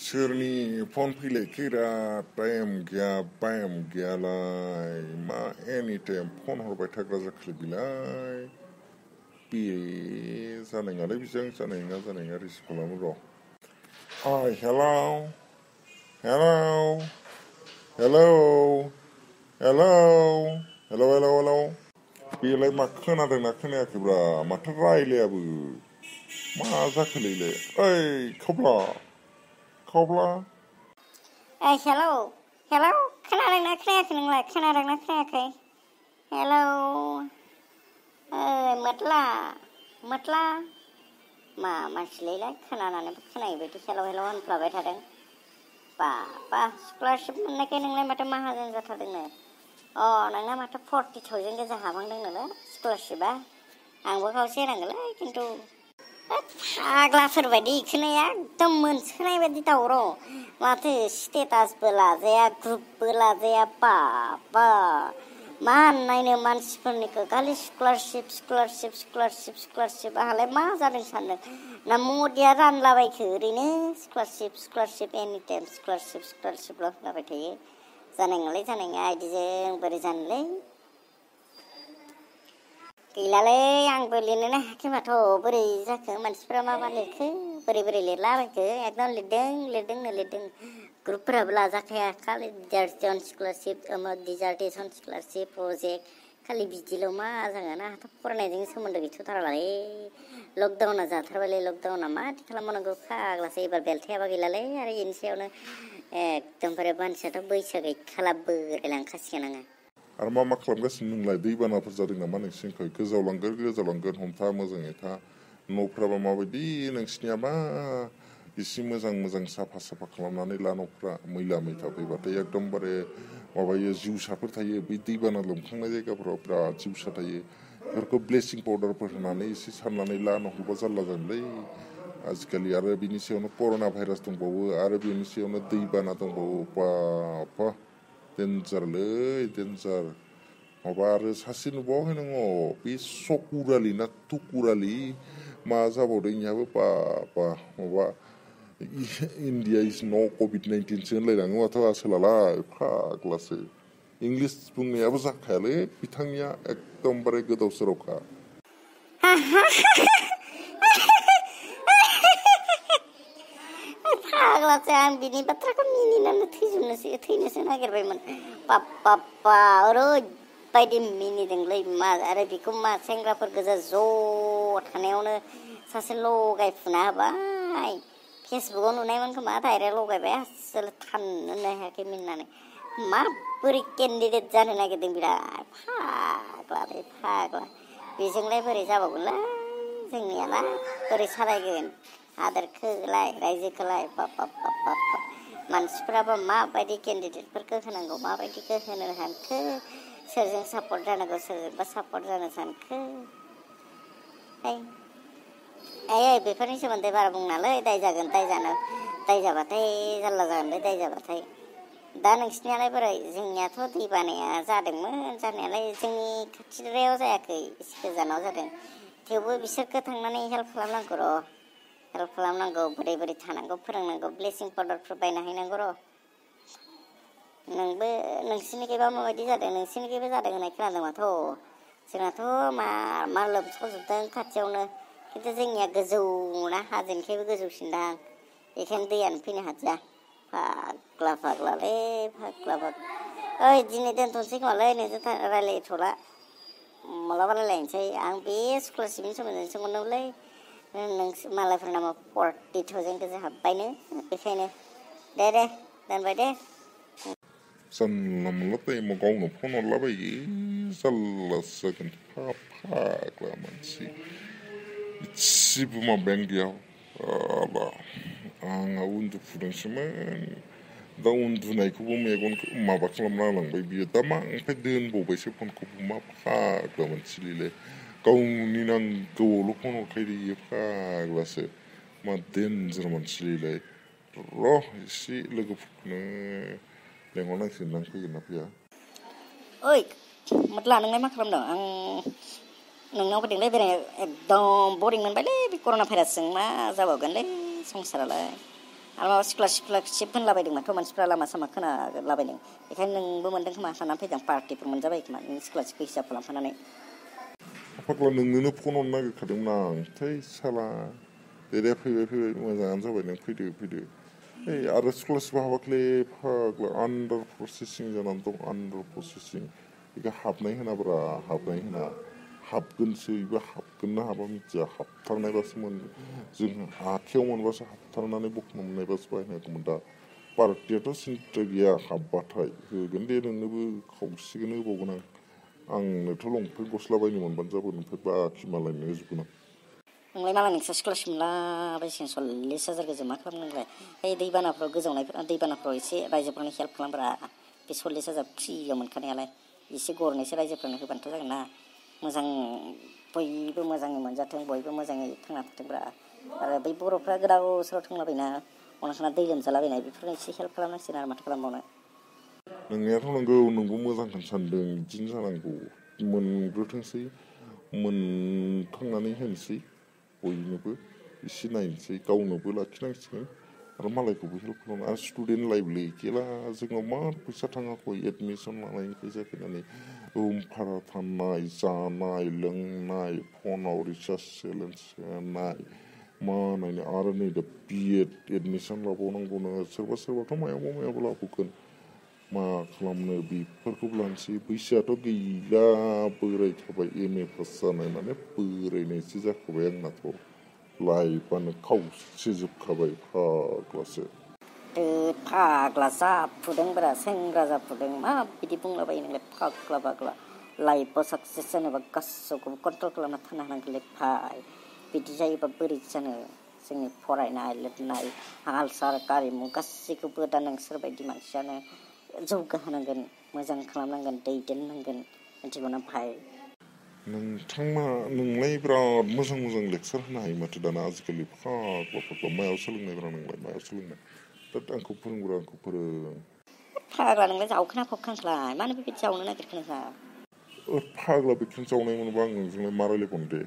सोरनि phone फैलायखैरा time गैयालाय मा एनि टाइम फन हरबाय थाग्रा जाखोलै बिलाय बे जानाय नङालै बिजों जानाय नङा रिसिभ खालामो र' हाय हेलौ बेलाय मा खोनादोंना खोनायाखैब्रा माथो रायलायाबो मा जाखोलैलाय ओइ खब्ला हेलौ खोनादोंना खोनायाखै नोंलाय खोनादोंना खोनायाखै हेलौ मतला मा मानसिलायलाय खोनानानैबो खोनायै बायदि हेलौ होनफ्लाबाय थादों बा स्कलारशिप मोननायखाय नोंलाय माथो माहाजोन जाथारदोंनो नोंना माथो 40,000 गोजा हाबांदोंनोलै स्कलारशिपआ आंबो खावसे होनांगोनलै खिन्थु फाग्लाफोरबायदि इखौनो एकदम मोनसोनाय बायदि दावराव माथो स्टेटासबो लाजाया ग्रुपबो लाजाया बाबा मा नायनो मानसिफोरनिखौ खालि स्कलारशिप आहालाय मा जादों सानदों ना मदिया रानलाबायखो ओरैनो स्कलारशिप एनि टाइम स्कलारशिपल' होलाबाय थायो जानाय नङा इदिजों बोरै जानोलै गैलालै आंबो लिरनोनो हायाखै माथो बोरै जाखो मानसिफ्रा मा लिरखो बोरै लिरलाबायखो एकदम लिरदों ग्रुपफोराबो लाजाखाया खालि डिजार्टेसन स्कलारशिप प्रजेक्ट खालि बिदिल' मा जागोन आंहाथ' फरायनायजों सोमोन्दो गैथ'थारालाय लकडाउना जाथारबायलै लकडाउना माथो खालामबावनांगौ फाग्लासो एबार बेलथायाबा गैलालै आरो बेनि सायावनो एकदमबारे मानसियाथ' बैसो गैखाला बोरायलांखासिगोन आङो आरो मा खालामगासिनो नोंलाय दैबानाफोर जादों नामा नोंसिनिखै गोजावलांगोन हमथा मोजाङै था न'फ्राबा माबायदि नोंसिनियाबा एसे मोजां साफा खालामनानै ला न'फ्रा मैला फैबाथाय एकदमबारे माबायो जिउसाफोर थायो बै दैबाना लोमखांनाय जायगाफोराव बिराद जिउसा थायो बेफोरखौ ब्लिचिं पाउडारफोर होनानै एसे सारनानै ला नङाबा जारला जागोनलै आजिखालि आरो बिनि सायावनो कर'ना भाइरास दंबावो आरो बिनि सायावनो दैबाना दंबावो बाबा डेन्जार माबा आरो सासे नुबावाखै नोङो बे सकुरालि ना तुकुरालि मा जाबावदों इनियाबो बाबा माबा इन्डिया इज न' COVID-19 सो होनलायलाङो माथो आसोलालाय फाग्लासो इंलिस बुंनायाबो जाखायालै बिथांनिया एकदमबारे गोदाव सोरावखा फाग्लासो आं बिनि बाथ्राखौ मिनिनानै थैनोसो नागिरबायमोन बाबा ओरैबायदि मिनिदोंलै मा आरो बेखौ मा सेंग्राफोर गोजा ज' थानायावनो सासे लगायफुना होबाय फेसबुकाव नुनायमोन खोमा डाइरेक्ट लगायबाय आसोल थानोनो हायाखै मिनिनानै माबोरै केन्डिडेट जानो नागिरदों बिराद फाग्ला बेजोंलाय बोरै जाबावगोनलै जोंनियाला बोरै सालायगोन हादोरखौलाय रायजोखौलाय मानसिफ्राबो माबायदि केन्डिडेटफोरखौ होनांगौ माबायदिखौ होनो सानखो सोरजों सापर्ट जानांगौ सोरजोंबा सापर्ट जानो सानखो बेफोरनि सोमोन्दै बारा बुंनालै दाय जाबाथाय जारला जागोनलै दाय जाबाथाय दा नोंसिनियालाय बोरै जोंनियाथ' दै बानाया जादोंमोन जानायालाय जोंनि खाथिद्रायाव जायाखै एसे गोजानाव जादों थेवबो बिसोरखौ थांनानै हेल्प खालामनांगौ बोरै थानांगौ फोरोंनांगौ ब्लिचिं पाउडारफोर बायना हैनांगौ र' नोंबो नोंसिनिखैबा माबायदि जादों नोंसिनिखैबो जादों होननाय खोनादों माथो जोंनाथ' मा लोमसावजोबदों खाथियावनो खिन्थु जोंनिया गोजौना हाजोनिफ्रायबो गोजौसिनदां बेखायनो दैयानो फैनो हादिया फाग्लालै ओइ दिनै दोनथ'नोसै खोमालै नोंजों रायलायथ'ला मालाबा रायलायनोसै आं बे स्कलारशिपनि सोमोन्दै सोंहरदोंमोनलै मालायफोरना 40,000 गोजा हाबबायनो बेखायनो दे दोनबाय दे जानला मोनला टाइमाव गावनो फन हरलाबायो जारलासो जागोन फाग्ला मानसि इसेबो माबायानो गैया आंहा उन्दुफुदोंसोमोन दा उन्दुनायखौबो मेगनखौ माबा खालामना लांबाय बियो दा मा ओमफ्राय दोनबावबायसो फनखौबो मा फाग्ला मानसिलै गावनि नांगौआवल' फन हरखायो इयो फाग्लासो मा डेन्जार मानसिलै र' एसे लोगोफोरखौनो लेंहरनांसिगोन फैगोन ना फैया ओइ मतला नोंलाय मा खालामदों आं नोंनाव फैदोंलै बेरायनो एकदम बरिं मोनबायलै बे कर'ना भाइरासजों मा जाबावगोनलै संसारालाय आरो माबा स्कलारशिप होनलाबायदोंमोनथ' मानसिफ्रा लामा सामा खोनालाबायदों बेखायनो नोंबो मोनदों खोमा साननानै फैदों पार्टिफोर मोनजाबाय खोमा नों स्कलारशिपखौ हिसाब खालामफानानै फाग्ला नोंनोनो फन हरनो नागिरखादोंमोन आं थै साला देरे फैबाय मोजाङानो जाबाय नों फैदो आरो स्कलारशिप हाबाखलै फाग्ला आन्डार प्रसेसिं जानानै दं आन्डार प्रसेसिं बेखौ हाबनाय हाबगोनसो बेबो हाबगोन ना हाबा मिथिया हाबथारनायबासो जों आखायाव मोनबासो हाबथारनानै बख'नो मोननायबासो बायनांगौमोन दा पार्टियाथ' सिन्था गैया हाबबाथाय होगोन दे नोंनोबो खावसेखौनो होबावगोन आंनोथ' लंपेन्ट गस्ला बायनो मोनबानो जाबाय ओमफ्राय बाखि मालायनो होजोबगोन आं नोंलाय मालाय नोंसोर स्कलारशिप मोनलाबायसिगोन 40,000 गोजौ मा खालामनो नोंलाय दैबानाफ्राव एसे रायजोफोरनो हेल्प खालामब्रा बे 40,000 फ्रियाव मोनखानायालाय एसे गरनैसो रायजोफोरनो होबानोथ' जागोन ना मोजां बयबो मोजाङै मोनजाथों बयबो मोजाङै थांना थाथोंब्रा आरो बै बर'फ्रा गोदाव सोराव थांलाबायना अनाखाना दै लोमजालाबायनाय बेफोरनो एसे हेल्प खालामनांसिगोन आरो माथो खालामबावनो नोंनियाथ' नंगौ नोंबो मोजांखौनो सानदों बिदिनो जानांगौ मोनग्रोथोंसै मोनथांनानै होनोसै बयनोबो एसे नायनोसै गावनोबो लाखिनांसिगोन आरो मालायखौबो हेल्प खालामनो आरो स्टुडेन्ट लाइफलै गेला जोंनाव मा फैसा थाङाखै एडमिसन लानायनिफ्राय जागायनानै रुम भारा थानाय जानाय लोंनाय फनाव रिसार्ज सेलेन्स सोनाय मा नायनो आरो नै दा बिएड एडमिसन लाबावनांगौनो सोरबाथ' मायावबा लाबोगोन मा खालामनो बेफोरखौ लानोसै बैसोआथ' गैला बोरायखाबाय एमए पास जानाय माने बोरायनायसो जाखाबाय आंनाथ' लाइफआनो खावसे जोबखाबाय फाग्लासो फाग्ला जाफुदोंब्रा सेंग्रा जाफुदों मा बिदि बुंलाबायो नोंलाय फाग्ला लाइफआव साक्सेस जानोबा गासैखौबो कन्ट्रल खालामना थानो हानांगोनलै भाइ बिदि जायोबा बोरै जानो जोंनि फरायनाय लिरनाय हाल साल हारिमु गासैखौबो दा नोंसोरबायदि मानसियानो जौगाहोनांगोन मोजां खालामनांगोन दैदेननांगोन मिथिगौना भाइ नोंलाय बिराद मोजां लेक्सार होनो हायो माथो दाना आजिखालि फाग्ला मायाव सोलोंनायब्रा नोंलाय मायाव सोलोंनाय दा आंखौ फोरों फाग्ला नोंलाय जावखोना फबखांख्लाय मानो बेबायदि जावनो नागिरखो नोंहा फाग्ला बेखौनो जावनाय मोनबा आं नोंजोंलाय मा रायलायबावनो दे